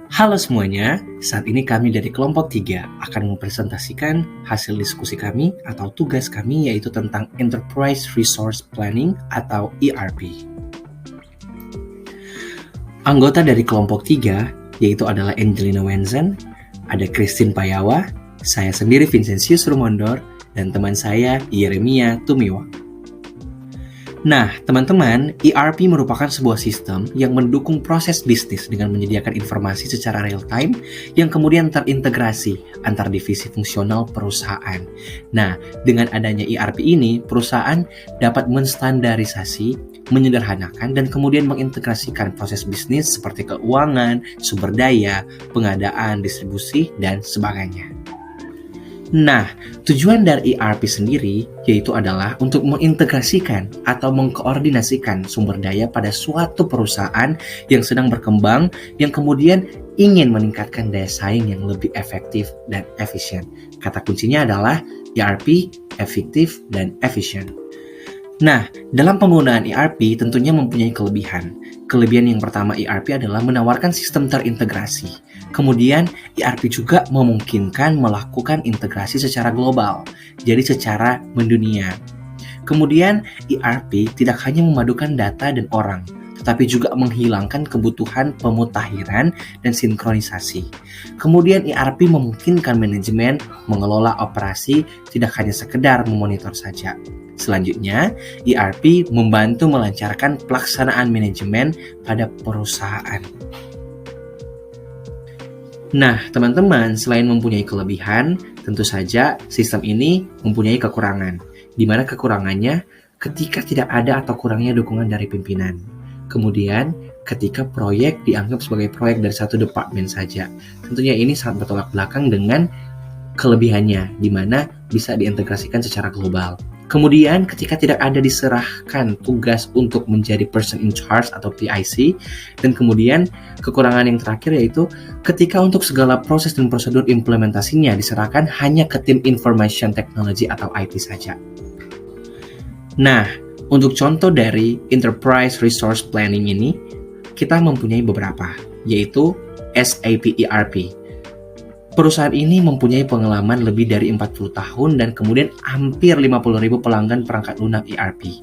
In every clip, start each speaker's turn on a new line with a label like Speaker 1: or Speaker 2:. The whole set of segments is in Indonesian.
Speaker 1: Halo semuanya, saat ini kami dari kelompok 3 akan mempresentasikan hasil diskusi kami atau tugas kami yaitu tentang Enterprise Resource Planning atau ERP. Anggota dari kelompok 3 yaitu adalah Angelina Wenzen, ada Christine Payawa, saya sendiri Vincentius Rumondor, dan teman saya Yeremia Tumiwa. Nah, teman-teman, ERP merupakan sebuah sistem yang mendukung proses bisnis dengan menyediakan informasi secara real-time yang kemudian terintegrasi antar divisi fungsional perusahaan. Nah, dengan adanya ERP ini, perusahaan dapat menstandarisasi, menyederhanakan, dan kemudian mengintegrasikan proses bisnis seperti keuangan, sumber daya, pengadaan, distribusi, dan sebagainya. Nah, tujuan dari ERP sendiri yaitu adalah untuk mengintegrasikan atau mengkoordinasikan sumber daya pada suatu perusahaan yang sedang berkembang yang kemudian ingin meningkatkan daya saing yang lebih efektif dan efisien. Kata kuncinya adalah ERP, efektif, dan efisien. Nah, dalam penggunaan ERP tentunya mempunyai kelebihan. Kelebihan yang pertama ERP adalah menawarkan sistem terintegrasi. Kemudian ERP juga memungkinkan melakukan integrasi secara global, jadi secara mendunia. Kemudian ERP tidak hanya memadukan data dan orang, tetapi juga menghilangkan kebutuhan pemutakhiran dan sinkronisasi. Kemudian ERP memungkinkan manajemen mengelola operasi tidak hanya sekedar memonitor saja. Selanjutnya, ERP membantu melancarkan pelaksanaan manajemen pada perusahaan. Nah, teman-teman, selain mempunyai kelebihan, tentu saja sistem ini mempunyai kekurangan. Di mana kekurangannya ketika tidak ada atau kurangnya dukungan dari pimpinan. Kemudian, ketika proyek dianggap sebagai proyek dari satu departemen saja. Tentunya ini sangat bertolak belakang dengan kelebihannya, di mana bisa diintegrasikan secara global. Kemudian ketika tidak ada diserahkan tugas untuk menjadi person in charge atau PIC, dan kemudian kekurangan yang terakhir yaitu ketika untuk segala proses dan prosedur implementasinya diserahkan hanya ke tim information technology atau IT saja. Nah, untuk contoh dari Enterprise Resource Planning ini, kita mempunyai beberapa, yaitu SAP ERP. Perusahaan ini mempunyai pengalaman lebih dari 40 tahun dan kemudian hampir 50.000 pelanggan perangkat lunak ERP.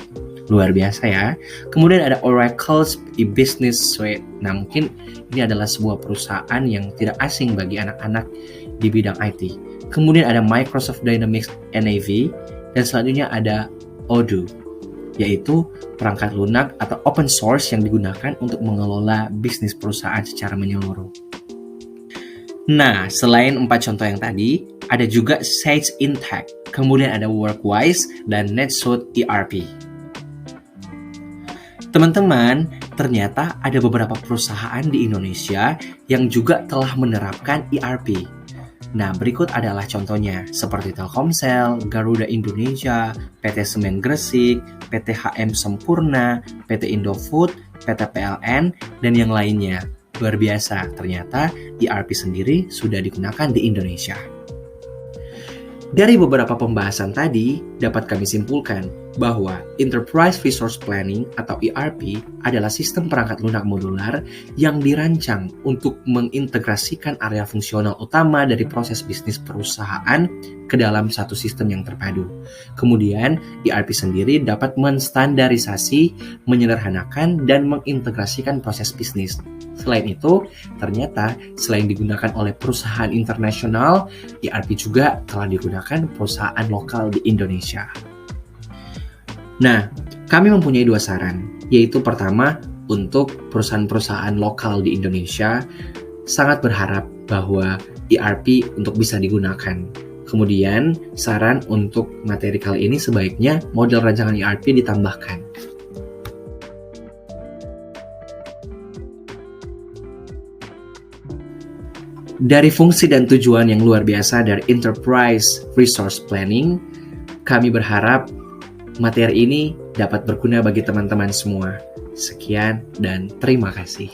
Speaker 1: Luar biasa ya. Kemudian ada Oracle's e-business suite. Nah, mungkin ini adalah sebuah perusahaan yang tidak asing bagi anak-anak di bidang IT. Kemudian ada Microsoft Dynamics NAV dan selanjutnya ada Odoo, yaitu perangkat lunak atau open source yang digunakan untuk mengelola bisnis perusahaan secara menyeluruh. Nah, selain 4 contoh yang tadi, ada juga Sage Intacct, kemudian ada Workwise, dan NetSuite ERP. Teman-teman, ternyata ada beberapa perusahaan di Indonesia yang juga telah menerapkan ERP. Nah, berikut adalah contohnya, seperti Telkomsel, Garuda Indonesia, PT Semen Gresik, PT HM Sempurna, PT Indofood, PT PLN, dan yang lainnya. Luar biasa, ternyata ERP sendiri sudah digunakan di Indonesia. Dari beberapa pembahasan tadi, dapat kami simpulkan bahwa Enterprise Resource Planning atau ERP adalah sistem perangkat lunak modular yang dirancang untuk mengintegrasikan area fungsional utama dari proses bisnis perusahaan ke dalam satu sistem yang terpadu. Kemudian, ERP sendiri dapat menstandarisasi, menyederhanakan, dan mengintegrasikan proses bisnis. Selain itu, ternyata selain digunakan oleh perusahaan internasional, ERP juga telah digunakan perusahaan lokal di Indonesia. Nah, kami mempunyai 2 saran, yaitu pertama, untuk perusahaan-perusahaan lokal di Indonesia sangat berharap bahwa ERP untuk bisa digunakan. Kemudian, saran untuk materi kali ini sebaiknya model rancangan ERP ditambahkan. Dari fungsi dan tujuan yang luar biasa dari Enterprise Resource Planning, kami berharap materi ini dapat berguna bagi teman-teman semua. Sekian dan terima kasih.